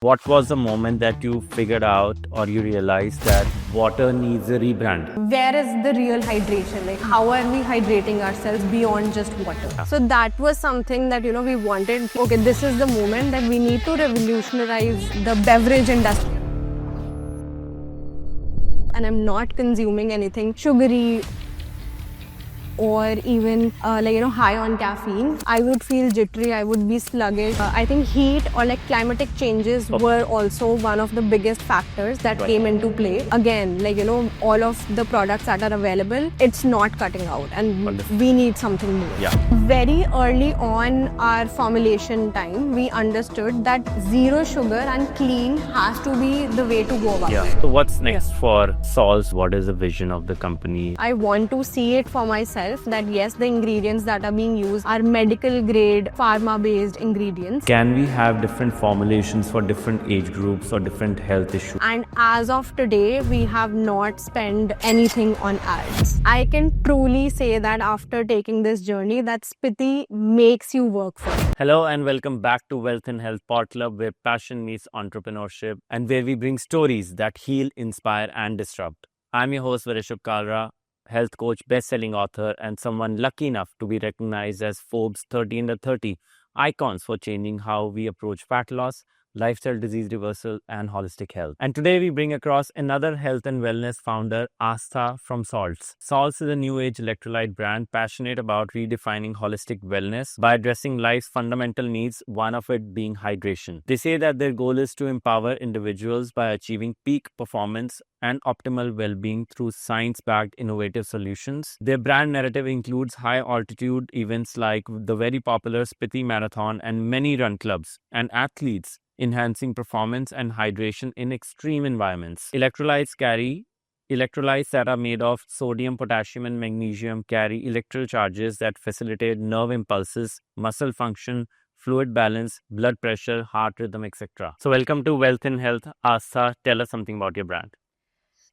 What was the moment that you figured out or you realized that water needs a rebrand? Where is the real hydration? Like, how are we hydrating ourselves beyond just water? So that was something that, we wanted. Okay, this is the moment that we need to revolutionize the beverage industry. And I'm not consuming anything sugary or even high on caffeine. I would feel jittery, I would be sluggish. I think heat or climatic changes were also one of the biggest factors that came into play. Again, all of the products that are available, it's not cutting out and we need something new. Yeah. Very early on our formulation time, we understood that zero sugar and clean has to be the way to go about it. So what's next for Salts? What is the vision of the company? I want to see it for myself that yes, the ingredients that are being used are medical grade, pharma based ingredients. Can we have different formulations for different age groups or different health issues? And as of today, we have not spent anything on ads. I can truly say that after taking this journey, that Spiti makes you work for it. Hello and welcome back to Wealth and Health Pod Club, where passion meets entrepreneurship and where we bring stories that heal, inspire and disrupt. I'm your host Varishab Kalra, health coach, best-selling author, and someone lucky enough to be recognized as Forbes 30 under 30 icons for changing how we approach fat loss, lifestyle disease reversal, and holistic health. And today we bring across another health and wellness founder, Astha from Salts. Salts is a new age electrolyte brand passionate about redefining holistic wellness by addressing life's fundamental needs, one of it being hydration. They say that their goal is to empower individuals by achieving peak performance and optimal well-being through science-backed innovative solutions. Their brand narrative includes high-altitude events like the very popular Spiti Marathon and many run clubs and athletes enhancing performance and hydration in extreme environments. Electrolytes that are made of sodium, potassium, and magnesium carry electrical charges that facilitate nerve impulses, muscle function, fluid balance, blood pressure, heart rhythm, etc. So welcome to Wealth and Health. Astha, tell us something about your brand.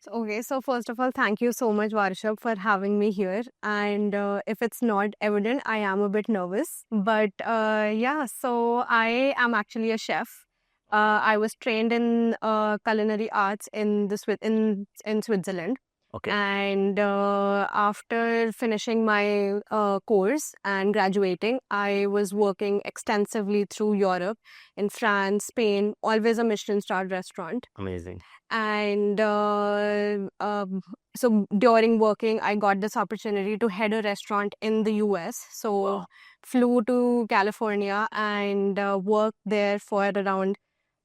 Okay, so first of all, thank you so much, Varshab, for having me here. And if it's not evident, I am a bit nervous. But so I am actually a chef. I was trained in culinary arts in Switzerland. Okay. And after finishing my course and graduating, I was working extensively through Europe, in France, Spain, always a Michelin-starred restaurant. Amazing. And so during working, I got this opportunity to head a restaurant in the US. So flew to California and worked there for around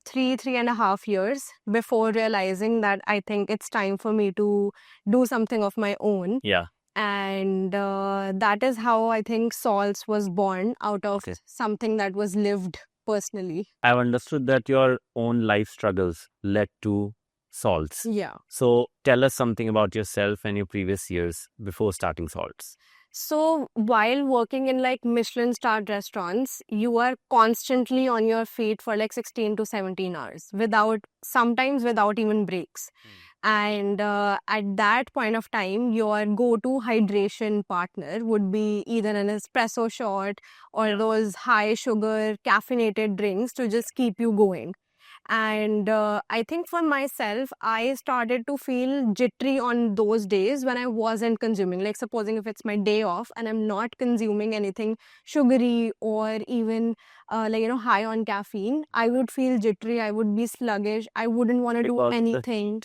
3.5 years before realizing that I think it's time for me to do something of my own. Yeah. And that is how I think Salts was born, out of something that was lived personally. I've understood that your own life struggles led to Salts. Yeah. So tell us something about yourself and your previous years before starting Salts. So while working in Michelin-starred restaurants, you are constantly on your feet for 16 to 17 hours sometimes without even breaks. And at that point of time, your go-to hydration partner would be either an espresso shot or those high sugar caffeinated drinks to just keep you going. And I think for myself, I started to feel jittery on those days when I wasn't consuming. Supposing if it's my day off and I'm not consuming anything sugary or even high on caffeine, I would feel jittery. I would be sluggish. I wouldn't want to do anything.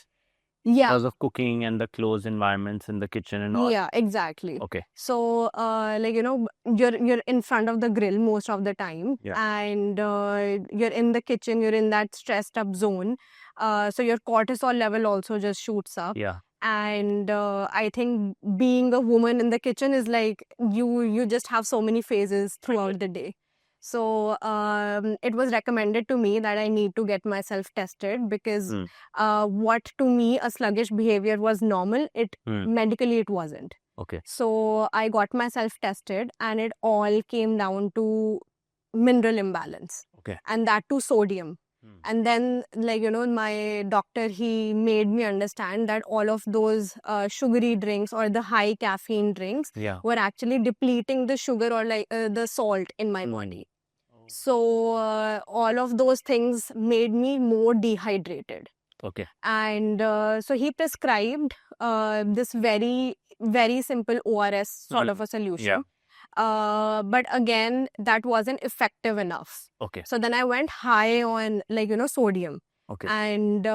Because of cooking and the closed environments in the kitchen and all. Yeah, exactly. Okay. So, you're in front of the grill most of the time, and you're in the kitchen. You're in that stressed up zone. So your cortisol level also just shoots up. Yeah. And I think being a woman in the kitchen is you just have so many phases throughout the day. So it was recommended to me that I need to get myself tested because what to me a sluggish behavior was normal, medically it wasn't. Okay. So I got myself tested and it all came down to mineral imbalance. Okay. And that to sodium. And then, my doctor, he made me understand that all of those sugary drinks or the high caffeine drinks were actually depleting the sugar or the salt in my body. So all of those things made me more dehydrated. Okay. And so he prescribed this very simple ORS sort of a solution. But again, that wasn't effective enough. Okay. So then I went high on sodium. Okay. And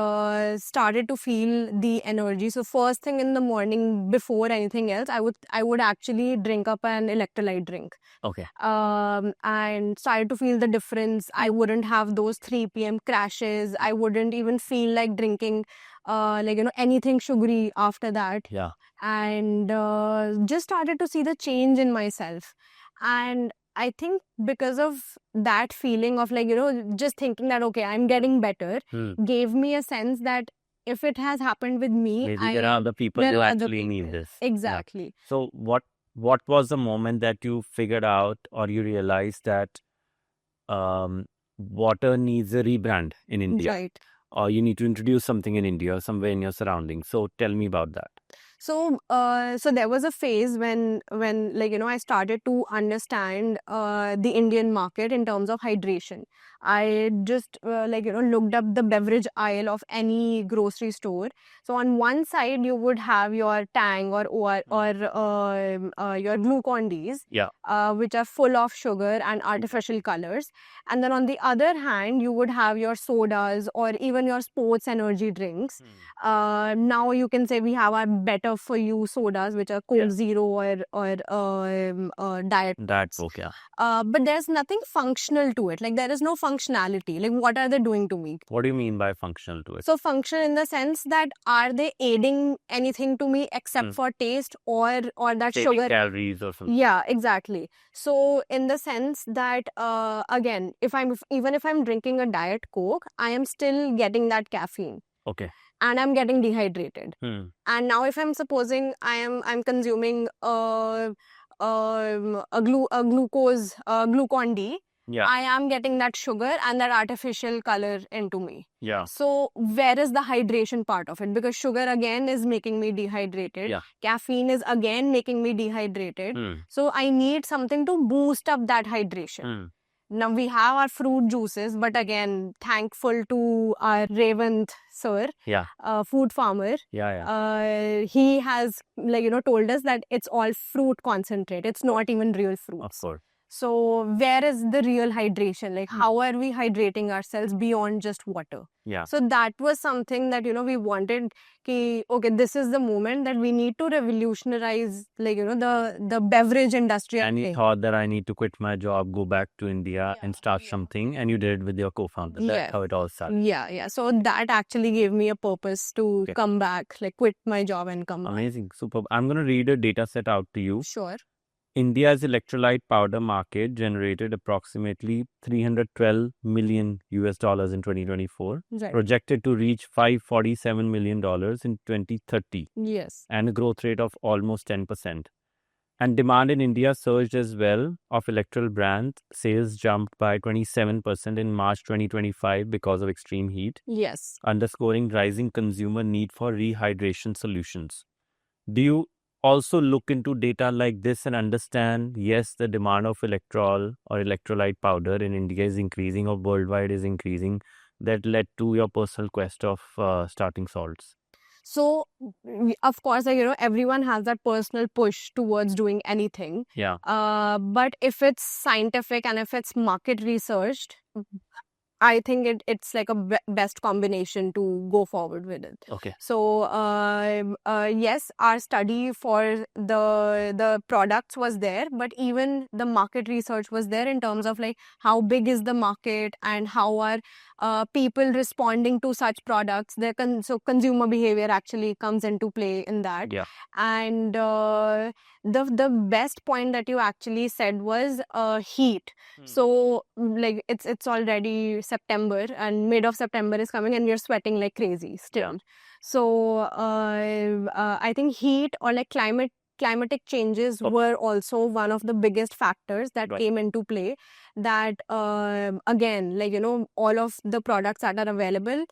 started to feel the energy. So first thing in the morning, before anything else, I would actually drink up an electrolyte drink. Okay. And started to feel the difference. I wouldn't have those 3 p.m. crashes. I wouldn't even feel like drinking anything sugary after that. Yeah. And just started to see the change in myself. And I think because of that feeling of just thinking that, okay, I'm getting better, gave me a sense that if it has happened with me, maybe there are other people there who are other actually need people. this. Exactly. Yeah. So what was the moment that you figured out or you realized that water needs a rebrand in India? Right. Or you need to introduce something in India or somewhere in your surroundings. So tell me about that. So there was a phase when I started to understand the Indian market in terms of hydration. I just looked up the beverage aisle of any grocery store. So on one side you would have your Tang or your Glucon-Ds, which are full of sugar and artificial colors. And then on the other hand, you would have your sodas or even your sports energy drinks. Now you can say we have our better for you sodas, which are Coke Zero or Diet Coke. Yeah. But there's nothing functional to it. Like there is no functionality. Like what are they doing to me? What do you mean by functional to it? So functional in the sense that are they aiding anything to me except for taste or that saving sugar calories or something? Yeah, exactly. So in the sense that again, even if I'm drinking a Diet Coke, I am still getting that caffeine. Okay. And I'm getting dehydrated. And now if I'm supposing I'm consuming a Glucon-D, I am getting that sugar and that artificial color into me. Yeah. So where is the hydration part of it? Because sugar again is making me dehydrated. Caffeine is again making me dehydrated. So I need something to boost up that hydration. Now we have our fruit juices, but again, thankful to our Revant sir, food farmer. He has told us that it's all fruit concentrate. It's not even real fruits. Of course. So where is the real hydration? Like how are we hydrating ourselves beyond just water? Yeah. So that was something that we wanted. Okay, this is the moment that we need to revolutionize the beverage industry. And you thought that I need to quit my job, go back to India and start something, and you did it with your co-founder. That's how it all started. Yeah. So that actually gave me a purpose to come back, like quit my job and come back. Amazing, superb. I'm going to read a data set out to you. Sure. India's electrolyte powder market generated approximately $312 million in 2024, projected to reach $547 million in 2030. Yes. And a growth rate of almost 10%. And demand in India surged as well. Of electoral brands, sales jumped by 27% in March 2025 because of extreme heat. Yes. Underscoring rising consumer need for rehydration solutions. Do you also look into data like this and understand, yes, the demand of electrol or electrolyte powder in India is increasing or worldwide is increasing, that led to your personal quest of starting salts? So, of course, everyone has that personal push towards doing anything. Yeah. But if it's scientific and if it's market researched, I think it's like a best combination to go forward with it. Okay. So yes, our study for the products was there, but even the market research was there in terms of like how big is the market and how are people responding to such products. So consumer behavior actually comes into play in that. Yeah. And the best point that you actually said was heat. So like it's already September and mid of September is coming and you're sweating like crazy still. So I think heat or like climatic changes were also one of the biggest factors that came into play. That again, like all of the products that are available,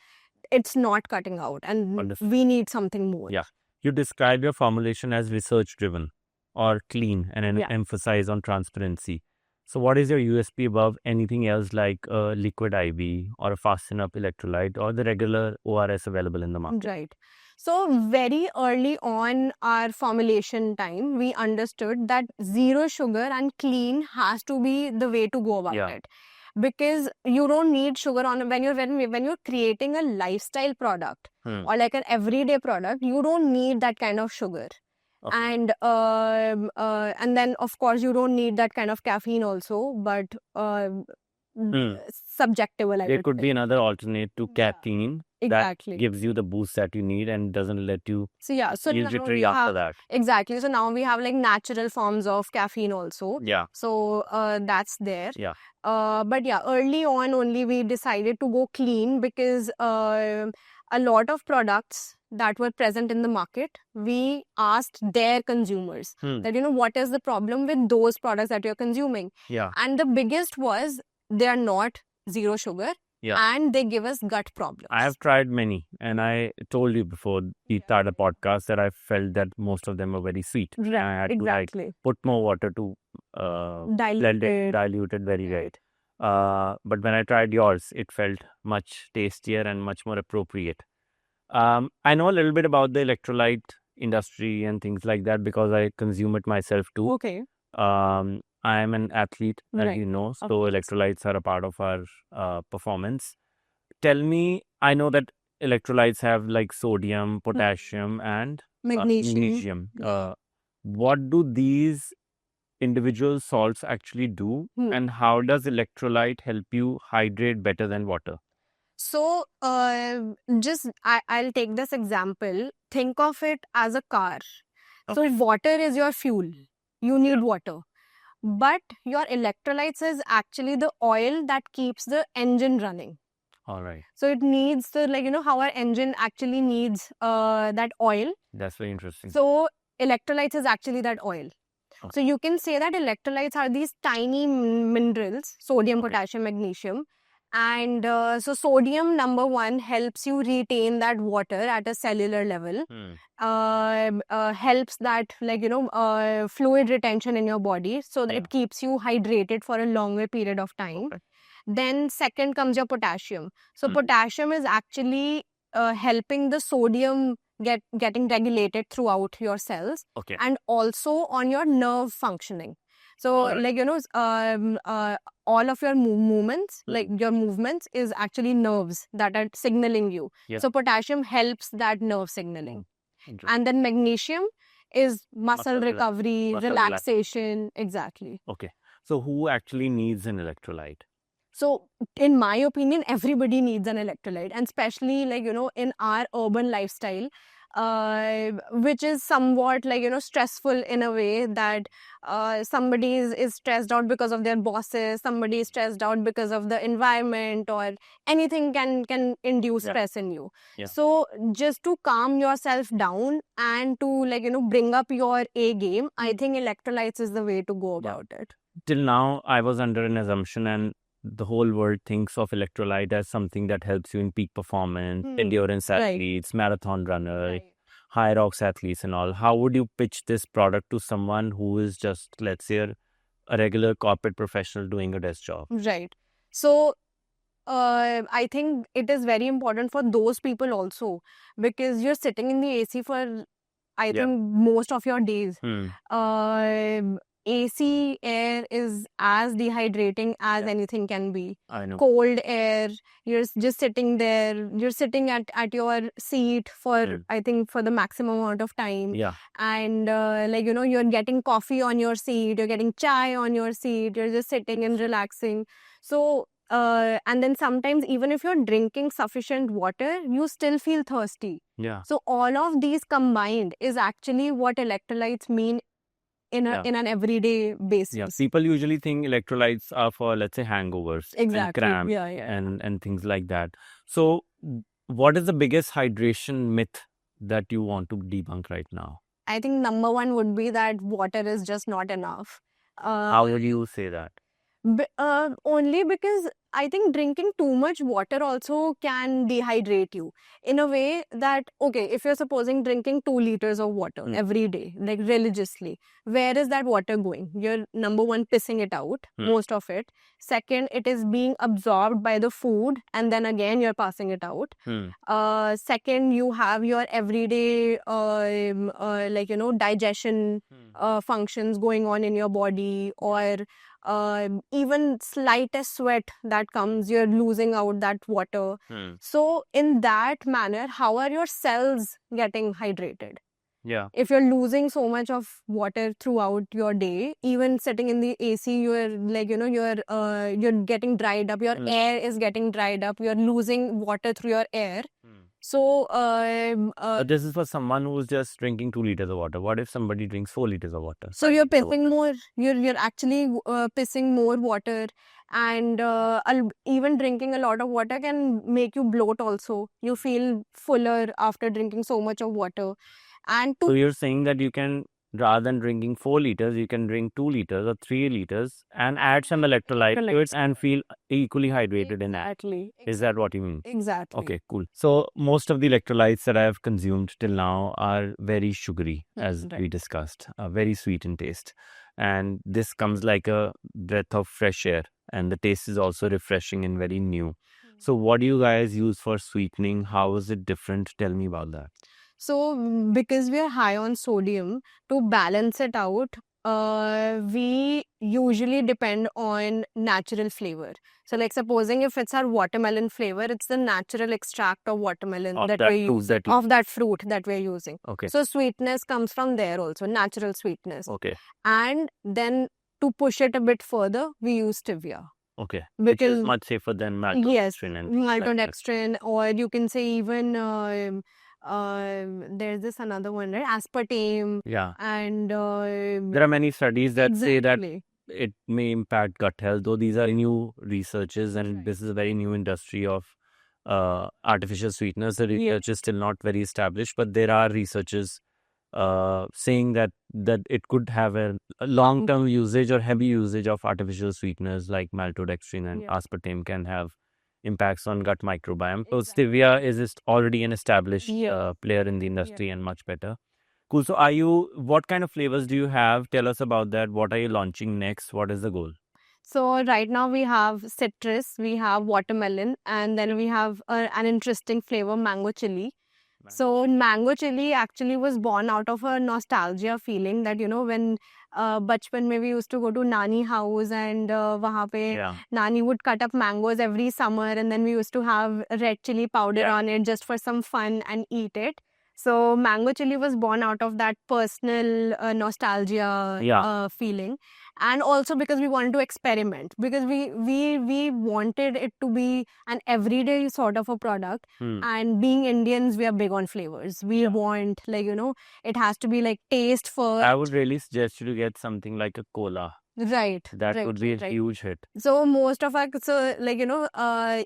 it's not cutting out, and we need something more. Yeah. You describe your formulation as research driven or clean and an emphasize on transparency. So what is your USP above anything else like a liquid IV or a fasten up electrolyte or the regular ORS available in the market? Right. So very early on our formulation time, we understood that zero sugar and clean has to be the way to go about Yeah. it. Because you don't need sugar on when you're creating a lifestyle product or like an everyday product, you don't need that kind of sugar. Okay. And then of course you don't need that kind of caffeine also, but subjective. There could be another alternate to Yeah. caffeine Exactly. that gives you the boost that you need and doesn't let you So yeah, so feel now jittery we after have that. exactly. So now we have like natural forms of caffeine also. Yeah. So that's there. Yeah. But yeah, early on only we decided to go clean because a lot of products that were present in the market, we asked their consumers that, you know, what is the problem with those products that you're consuming? Yeah. And the biggest was they are not zero sugar. Yeah. And they give us gut problems. I have tried many, and I told you before we started the podcast that I felt that most of them were very sweet. Right, I had to exactly. like put more water to blend it, dilute it very right. But when I tried yours, it felt much tastier and much more appropriate. I know a little bit about the electrolyte industry and things like that because I consume it myself too. Okay. I am an athlete, as Right. you know, so Of course. electrolytes are a part of our performance. Tell me, I know that electrolytes have like sodium, potassium, and magnesium. What do these individual salts actually do, and how does electrolyte help you hydrate better than water? So, I'll take this example. Think of it as a car. So, water is your fuel. You need water. But your electrolytes is actually the oil that keeps the engine running. All right. So, it needs the, like, you know, how our engine actually needs that oil. That's very interesting. So, electrolytes is actually that oil. Okay. So, you can say that electrolytes are these tiny minerals, sodium, potassium, magnesium. And so sodium, number one, helps you retain that water at a cellular level. Helps that, like, you know, fluid retention in your body, so that it keeps you hydrated for a longer period of time. Okay. Then second comes your potassium. So potassium is actually helping the sodium getting regulated throughout your cells. Okay. And also on your nerve functioning. So, like, you know, all of your movements, like your movements is actually nerves that are signaling you. Yeah. So, potassium helps that nerve signaling. And then magnesium is muscle recovery, relaxation. Exactly. Okay. So, who actually needs an electrolyte? So, in my opinion, everybody needs an electrolyte, and especially, like, you know, in our urban lifestyle, which is somewhat, like, you know, stressful in a way that somebody is stressed out because of their bosses, somebody is stressed out because of the environment, or anything can induce stress in you. So just to calm yourself down and to, like, you know, bring up your A game, I think electrolytes is the way to go about it. Till now, I was under an assumption, and the whole world thinks of electrolyte as something that helps you in peak performance, endurance athletes, marathon runner, high rocks athletes and all. How would you pitch this product to someone who is just, let's say, a regular corporate professional doing a desk job? Right. So I think it is very important for those people also, because you're sitting in the AC for, I think, most of your days. AC air is as dehydrating as anything can be. I know. Cold air, you're just sitting there, you're sitting at your seat for, I think, for the maximum amount of time. And like, you know, you're getting coffee on your seat, you're getting chai on your seat, you're just sitting and relaxing. So, and then sometimes even if you're drinking sufficient water, you still feel thirsty. So all of these combined is actually what electrolytes mean in an everyday basis. People usually think electrolytes are for, let's say, hangovers and cramps and things like that. So what is the biggest hydration myth that you want to debunk right now? I think number one would be that water is just not enough. How would you say that? Only because I think drinking too much water also can dehydrate you in a way that, okay, if you're supposing drinking 2 liters of water every day, like religiously, where is that water going? You're number one, pissing it out, most of it. Second, it is being absorbed by the food, and then again, you're passing it out. Second, you have your everyday, digestion functions going on in your body, or even slightest sweat that comes, you're losing out that water. So in that manner, how are your cells getting hydrated? Yeah. If you're losing so much of water throughout your day, even sitting in the AC, you're you're getting dried up, your air is getting dried up, you're losing water through your air. So this is for someone who's just drinking 2 liters of water. What if somebody drinks 4 liters of water? So you're pissing more. You're actually pissing more water, and even drinking a lot of water can make you bloat. Also, you feel fuller after drinking so much of water. And So you're saying that you can, rather than drinking 4 liters, you can drink 2 liters or 3 liters and add some electrolyte to it and feel equally hydrated in that. exactly. Is that what you mean? Exactly. Okay, cool. So most of the electrolytes that I have consumed till now are very sugary, as we discussed, very sweet in taste. And this comes like a breath of fresh air, and the taste is also refreshing and very new. So what do you guys use for sweetening? How is it different? Tell me about that. So because we are high on sodium, to balance it out, we usually depend on natural flavor. So like supposing if it's our watermelon flavor, it's the natural extract of watermelon Of that that we fruit use, that you- of that fruit that we're using. Okay. So sweetness comes from there also, natural sweetness. Okay. And then to push it a bit further, we use stevia. Okay. Which is Because much safer than yes, maltodextrin and maltodextrin, or you can say even there's this another one, right? Aspartame. Yeah. And There are many studies that say that exactly. it may impact gut health, though these are new researches and Right. this is a very new industry of artificial sweeteners. The research is still not very established, but there are researchers saying that it could have a long-term usage or heavy usage of artificial sweeteners like maltodextrin and Yeah. aspartame can have impacts on gut microbiome. So Exactly. stevia is already an established Yeah. player in the industry and much better. Cool. So what kind of flavors do you have? Tell us about that. What are you launching next? What is the goal? So right now we have citrus, we have watermelon, and then we have an interesting flavor, mango chili. So mango chili actually was born out of a nostalgia feeling that, when bachpan mein we used to go to Nani house, and wahan pe Yeah. Nani would cut up mangoes every summer, and then we used to have red chili powder Yeah. on it just for some fun and eat it. So mango chili was born out of that personal nostalgia feeling, and also because we wanted to experiment, because we wanted it to be an everyday sort of a product. And being Indians, we are big on flavors. We want, it has to be like taste first. I would really suggest you to get something like a cola. Right. That right, would be a right. huge hit. So most of our,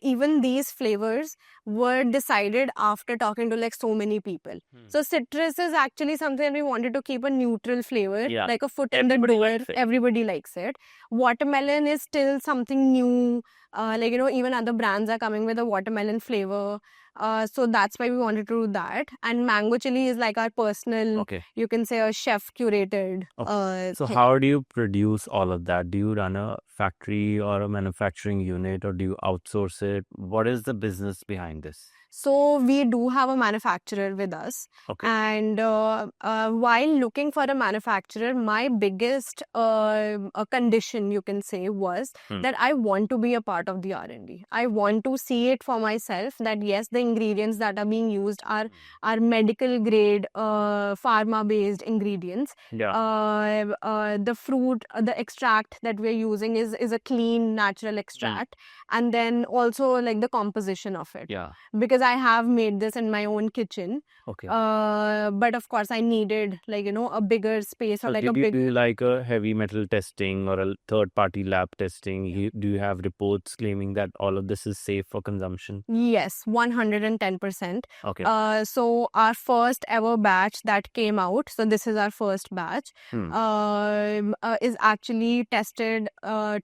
even these flavors were decided after talking to like so many people. So citrus is actually something that we wanted to keep a neutral flavor, Yeah. like a foot in the Everybody door. likes it. Everybody likes it. Watermelon is still something new. Even other brands are coming with a watermelon flavor. So that's why we wanted to do that. And mango chili is like our personal, Okay. you can say, a chef curated. So thing. how do you produce all of that? Do you run a factory or a manufacturing unit, or do you outsource it? What is the business behind this? So we do have a manufacturer with us. Okay. And while looking for a manufacturer, my biggest condition, you can say, was that I want to be a part of the R&D. I want to see it for myself that yes, the ingredients that are being used are medical grade, pharma based ingredients. Yeah. The fruit, the extract that we're using is a clean natural extract. And then also like the composition of it. Yeah. Because because I have made this in my own kitchen. Okay. But of course, I needed like a bigger space or So like did a you big. do like a heavy metal testing or a third-party lab testing? Do you have reports claiming that all of this is safe for consumption? Yes, 110%. Okay. So our first ever batch that came out, so this is our first batch, is actually tested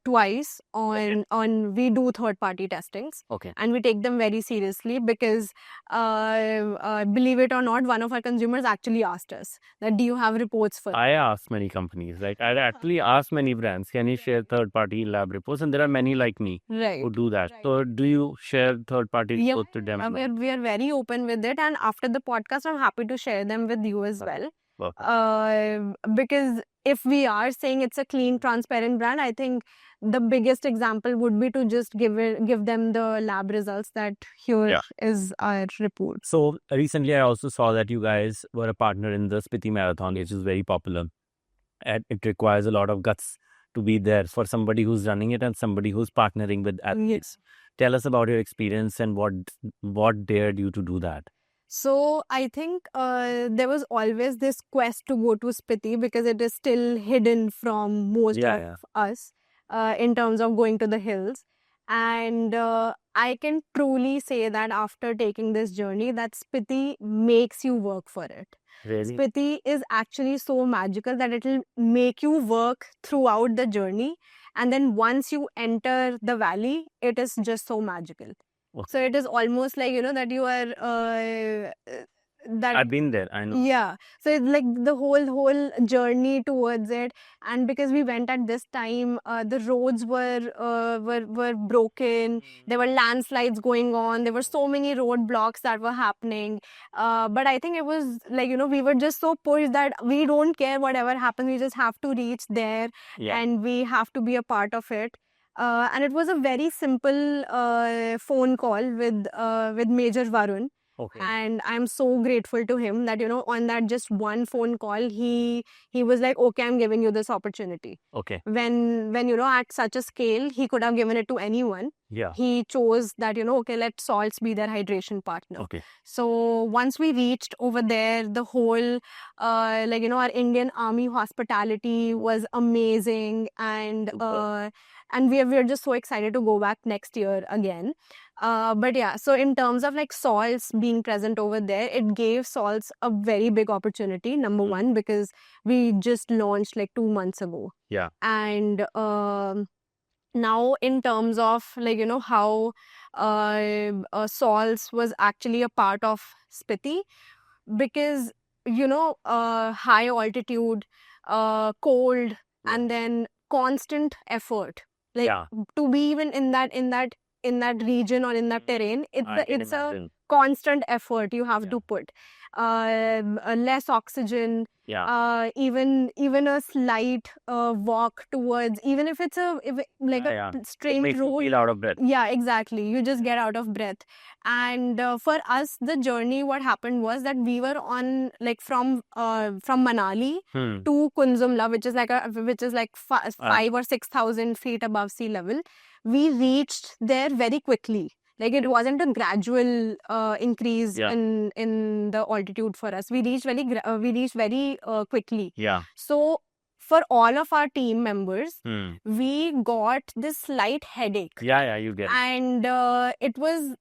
twice on we do third party testings. Okay. And we take them very seriously because believe it or not, one of our consumers actually asked us that do you have reports for I asked many companies, right? I actually asked many brands, can you share third-party lab reports? And there are many like me right. who do that. So do you share third-party Yeah, reports to them? we are very open with it, and after the podcast, I'm happy to share them with you as well. Perfect. Because if we are saying it's a clean, transparent brand, I think the biggest example would be to just give them the lab results that here is our report. So recently, I also saw that you guys were a partner in the Spiti Marathon, which is very popular. And it requires a lot of guts to be there for somebody who's running it and somebody who's partnering with athletes. Tell us about your experience and what dared you to do that. So I think there was always this quest to go to Spiti because it is still hidden from most of us in terms of going to the hills. And I can truly say that after taking this journey, that Spiti makes you work for it. Really? Spiti is actually so magical that it will make you work throughout the journey. And then once you enter the valley, it is just so magical. Okay. So it is almost like, that you are that I've been there, I know. Yeah. So it's like the whole journey towards it. And because we went at this time, the roads were broken. There were landslides going on. There were so many roadblocks that were happening. But I think it was like, we were just so pushed that we don't care whatever happens. We just have to reach there and we have to be a part of it. And it was a very simple phone call with Major Varun. Okay. And I'm so grateful to him that, on that just one phone call, he was like, okay, I'm giving you this opportunity. Okay. When at such a scale, he could have given it to anyone. Yeah. He chose that, okay, let Salts be their hydration partner. Okay. So once we reached over there, the whole, our Indian Army hospitality was amazing. And we're just so excited to go back next year again. But yeah, so in terms of like Salts being present over there, it gave Salts a very big opportunity. Number one, because we just launched like 2 months ago. Yeah. And now in terms of like, how Salts was actually a part of Spiti, because, high altitude, cold, and then constant effort. Like to be even in that region or in that terrain, it's a constant effort you have to put. Less oxygen, even a slight walk towards, even if it's a straight road. You feel out of breath. Yeah, exactly. You just get out of breath. And for us, the journey, what happened was that we were on like from Manali to Kunzumla, which is like 5 or 6,000 feet above sea level. We reached there very quickly. Like it wasn't a gradual increase in the altitude for us. We reached very quickly. Yeah. So for all of our team members, we got this slight headache. Yeah, you get it. And it was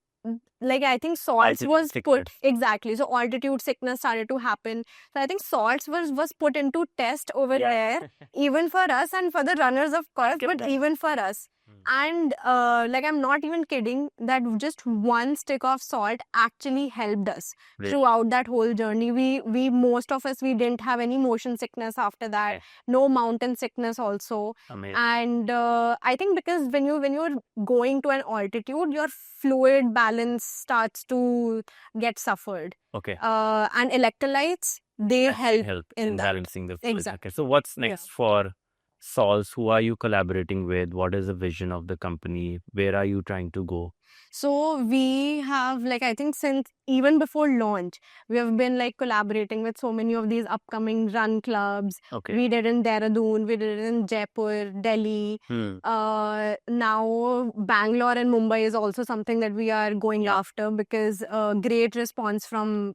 like, I think Salts was put exactly. So altitude sickness started to happen. So I think Salts was put into test over there, even for us and for the runners, of course, but even for us. And I'm not even kidding, that just one stick of salt actually helped us throughout that whole journey. We most of us, we didn't have any motion sickness after that. No mountain sickness also. Amazing. And I think because when you're going to an altitude, your fluid balance starts to get suffered. Okay. And electrolytes, they help in balancing the fluid. Exactly. Okay. So what's next for Salts? Who are you collaborating with? What is the vision of the company? Where are you trying to go? So we have, like, I think since even before launch, we have been like collaborating with so many of these upcoming run clubs. Okay. We did in Dehradun, we did it in Jaipur, Delhi. Now Bangalore and Mumbai is also something that we are going after, because great response from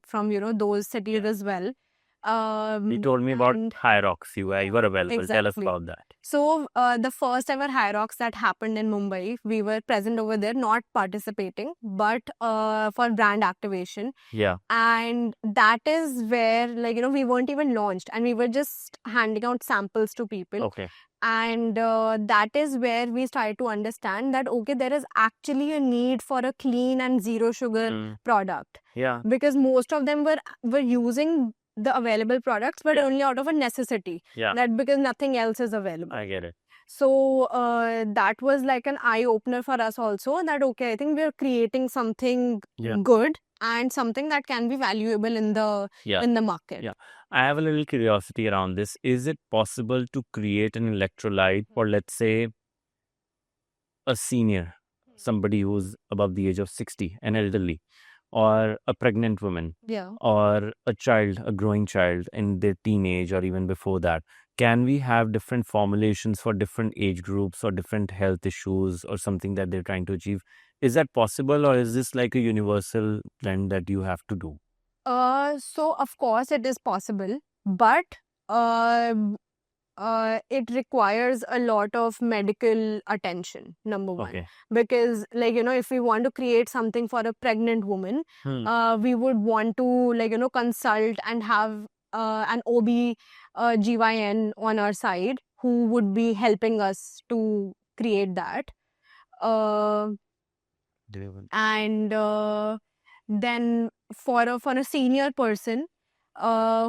those cities as well. You told me about and- Hyrox. You were available. Tell us Exactly. about that. So the first ever Hyrox that happened in Mumbai, we were present over there, not participating, but for brand activation. Yeah. And that is where, like, we weren't even launched, and we were just handing out samples to people. Okay. And that is where we started to understand that, okay, there is actually a need for a clean and zero sugar product. Yeah. Because most of them were using the available products, but only out of a necessity. Yeah. That because nothing else is available. I get it. So that was like an eye opener for us also, that okay, I think we're creating something good and something that can be valuable in the market. Yeah. I have a little curiosity around this. Is it possible to create an electrolyte for, let's say, a senior, somebody who's above the age of 60, an elderly, or a pregnant woman, or a child, a growing child in their teenage or even before that? Can we have different formulations for different age groups or different health issues or something that they're trying to achieve? Is that possible, or is this like a universal blend that you have to do? So of course it is possible, but it requires a lot of medical attention, number one. Okay. Because, like, if we want to create something for a pregnant woman, we would want to, like, consult and have an OB/GYN on our side who would be helping us to create that. And then for a senior person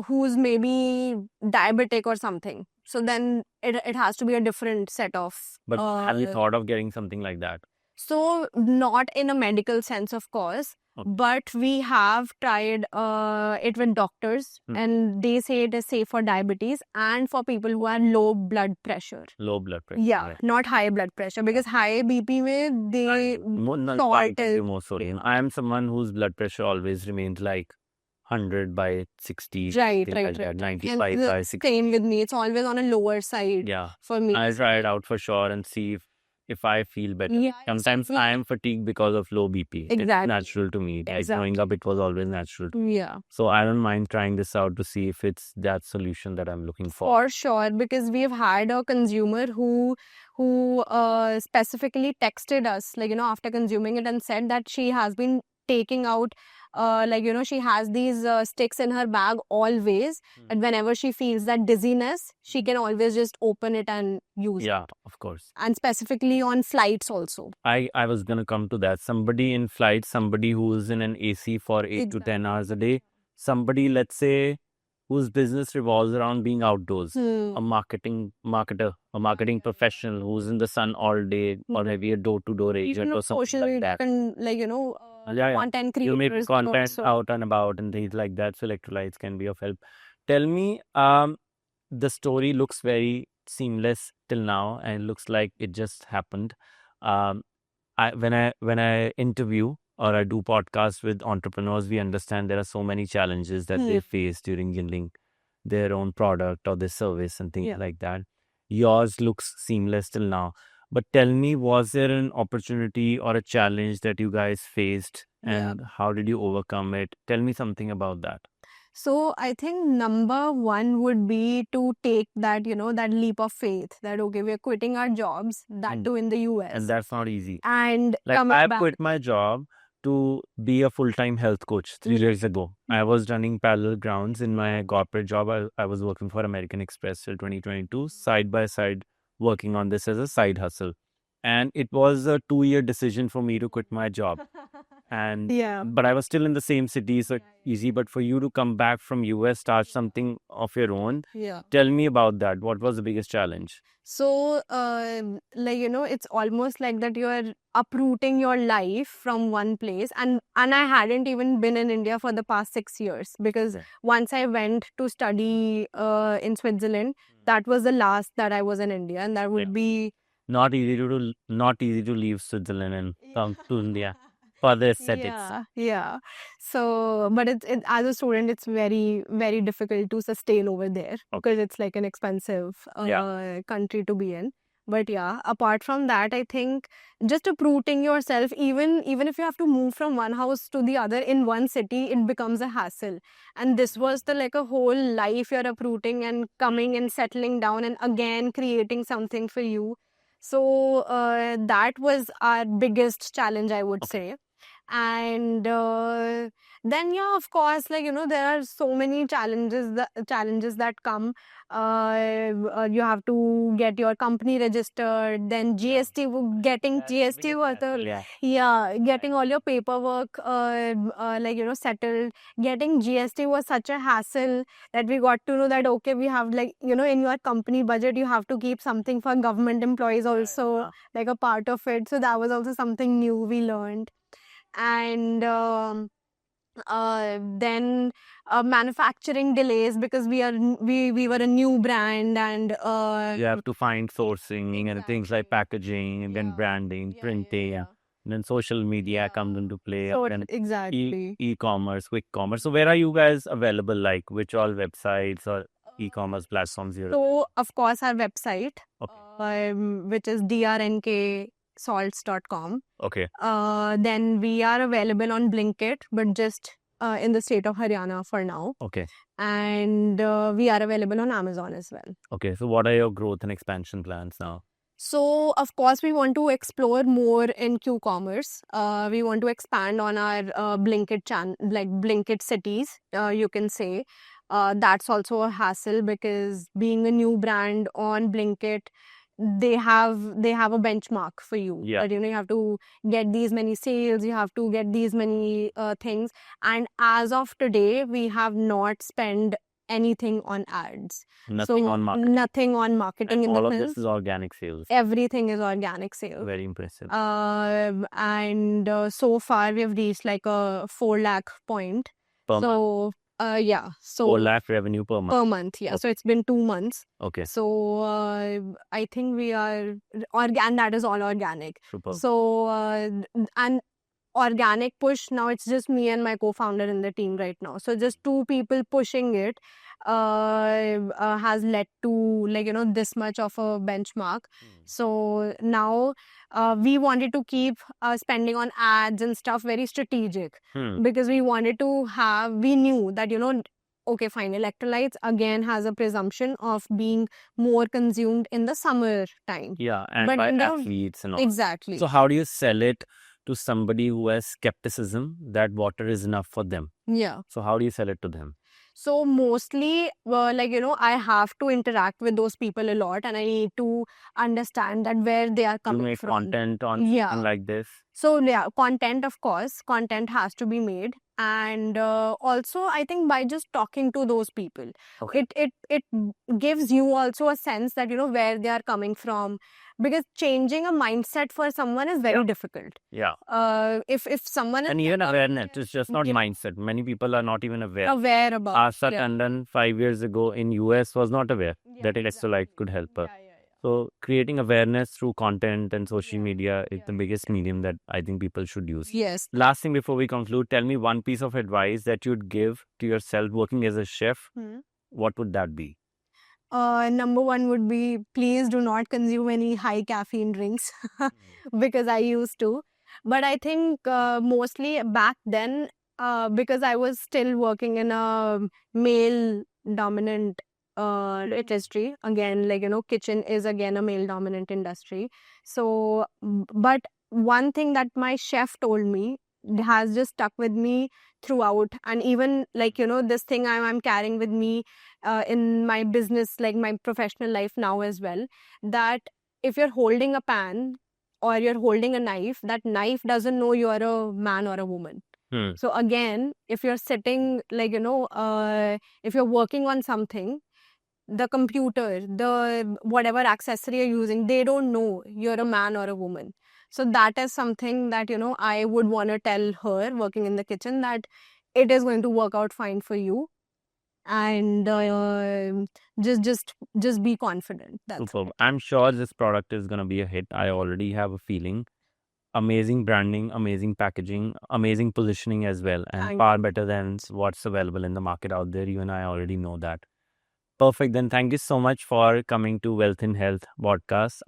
who's maybe diabetic or something, so then it has to be a different set of. But have you thought of getting something like that? So not in a medical sense, of course, but we have tried it with doctors, and they say it is safe for diabetes and for people who are low blood pressure. Low blood pressure. Yeah, right. not high blood pressure, because high BP mein they salt is. More sodium. I am someone whose blood pressure always remains like 100 by 60. Right. Like that, 95 And by 60. same with me. It's always on a lower side. Yeah. For me. I'll try it out for sure and see if I feel better. Yeah, Sometimes I am fatigued because of low BP. Exactly. It's natural to me. Like growing up, it was always natural. Yeah. So I don't mind trying this out to see if it's that solution that I'm looking for. For sure, because we've had a consumer who specifically texted us, like, after consuming it, and said that she has been taking out she has these sticks in her bag always, and whenever she feels that dizziness, she can always just open it and use it. Yeah, of course. And specifically on flights also. I was going to come to that. Somebody in flight, somebody who's in an AC for 8 to 10 hours a day, somebody, let's say, whose business revolves around being outdoors, a marketer, a marketing professional who's in the sun all day, or maybe a door-to-door agent or something like that. Content creators. You make content also out and about and things like that, so electrolytes can be of help. Tell me, the story looks very seamless till now, and it looks like it just happened. When I interview or I do podcasts with entrepreneurs, we understand there are so many challenges that they face during building their own product or their service and things like that. Yours looks seamless till now. But tell me, was there an opportunity or a challenge that you guys faced, and how did you overcome it? Tell me something about that. So I think number one would be to take that, that leap of faith that, okay, we're quitting our jobs, that too in the US. And that's not easy. And like coming I back. quit my job to be a full-time health coach 3 years ago. I was running parallel grounds in my corporate job. I was working for American Express till 2022, side by side, working on this as a side hustle. And it was a 2-year decision for me to quit my job. And but I was still in the same city, so easy. But for you to come back from US, start something of your own, tell me about that. What was the biggest challenge? So, it's almost like that you're uprooting your life from one place. And I hadn't even been in India for the past 6 years, because once I went to study in Switzerland, that was the last that I was in India, and that would be not easy to leave Switzerland and come to India. for the aesthetics. Yeah. So, but as a student, it's very, very difficult to sustain over there because it's like an expensive country to be in. But yeah, apart from that, I think just uprooting yourself, even if you have to move from one house to the other in one city, it becomes a hassle. And this was the like a whole life you're uprooting and coming and settling down and again creating something for you. So that was our biggest challenge, I would say. And then of course, like there are so many challenges that come. You have to get your company registered, then getting GST was getting all your paperwork settled. Getting GST was such a hassle that we got to know that okay, we have like in your company budget you have to keep something for government employees also, like a part of it. So that was also something new we learned. And then manufacturing delays because we were a new brand, and you have to find sourcing and things like packaging and then branding, printing, and then social media comes into play. So and exactly. E-commerce, quick commerce. So where are you guys available? Like which all websites or e-commerce platforms you're? So of course our website, which is drnksalts.com. Okay. Then we are available on Blinkit, but just in the state of Haryana for now. Okay. And we are available on Amazon as well. Okay. So what are your growth and expansion plans now? So, of course, we want to explore more in Q-commerce. We want to expand on our Blinkit like Blinkit cities, you can say. That's also a hassle because being a new brand on Blinkit, they have a benchmark for you. Yeah. You have to get these many sales, you have to get these many things. And as of today, we have not spent anything on ads. Nothing on marketing. Nothing on marketing. And all of this is organic sales. Everything is organic sales. Very impressive. And so far we have reached like a 4 lakh point. Per month. So 4 lakh revenue per month. Per month, yeah. Okay. So it's been 2 months. Okay. So I think we are and that is all organic. Super. So and organic push, now it's just me and my co-founder in the team right now. So just 2 people pushing it has led to this much of a benchmark. So now we wanted to keep spending on ads and stuff very strategic because we wanted to we knew that okay, fine, electrolytes again has a presumption of being more consumed in the summer time. Yeah, and by athletes and all. Exactly. So how do you sell it to somebody who has skepticism that water is enough for them? Yeah. So how do you sell it to them? So mostly, I have to interact with those people a lot, and I need to understand that where they are coming from. You make content on like this? So yeah, content, of course, content has to be made. And also, I think by just talking to those people, it gives you also a sense that, where they are coming from. Because changing a mindset for someone is very difficult. Yeah. If someone is... And even awareness, it's just not mindset. Many people are not even aware. Aware about. Asa Tandon 5 years ago in US was not aware that electrolyte could help her. So creating awareness through content and social media is the biggest medium that I think people should use. Yes. Last thing before we conclude, tell me one piece of advice that you'd give to yourself working as a chef. What would that be? Number 1 would be, please do not consume any high caffeine drinks because I used to. But I think mostly back then, because I was still working in a male dominant industry. Again, kitchen is again a male dominant industry. So, but one thing that my chef told me has just stuck with me throughout, and even this thing I'm carrying with me in my business, like my professional life now as well, that if you're holding a pan or you're holding a knife, that knife doesn't know you're a man or a woman. So again, if you're sitting if you're working on something, the computer, the whatever accessory you're using, they don't know you're a man or a woman. So that is something that, I would want to tell her working in the kitchen, that it is going to work out fine for you. And just be confident. That's Superb. I'm sure this product is going to be a hit. I already have a feeling. amazing branding, amazing packaging, amazing positioning as well, and Thank far better than what's available in the market out there. You and I already know that. Perfect. Then thank you so much for coming to Wealth in Health podcast.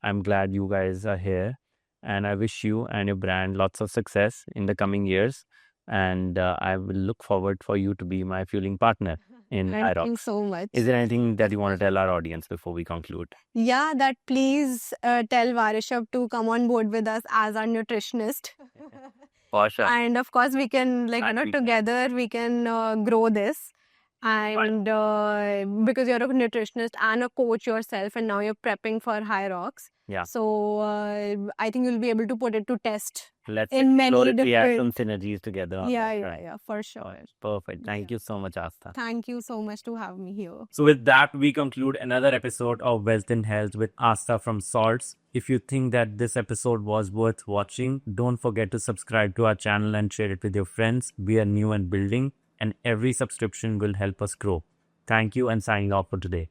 I'm glad you guys are here, and I wish you and your brand lots of success in the coming years. And I will look forward for you to be my fueling partner in Thank you IROX. so much. Is there anything that you want to tell our audience before we conclude? Yeah, that please tell Varishab to come on board with us as our nutritionist. For sure. And of course, we can, like, That we can. together we can grow this. And because you're a nutritionist and a coach yourself, and now you're prepping for high rocks. Yeah. So I think you'll be able to put it to test Let's in many explore it. We have some different. synergies together. on Yeah, that, yeah, right? yeah, for sure. Perfect. Thank Yeah. you so much, Astha. Thank you so much to have me here. So with that, we conclude another episode of Wealth in Health with Asta from Salts. If you think that this episode was worth watching, don't forget to subscribe to our channel and share it with your friends. We are new and building, and every subscription will help us grow. Thank you and signing off for today.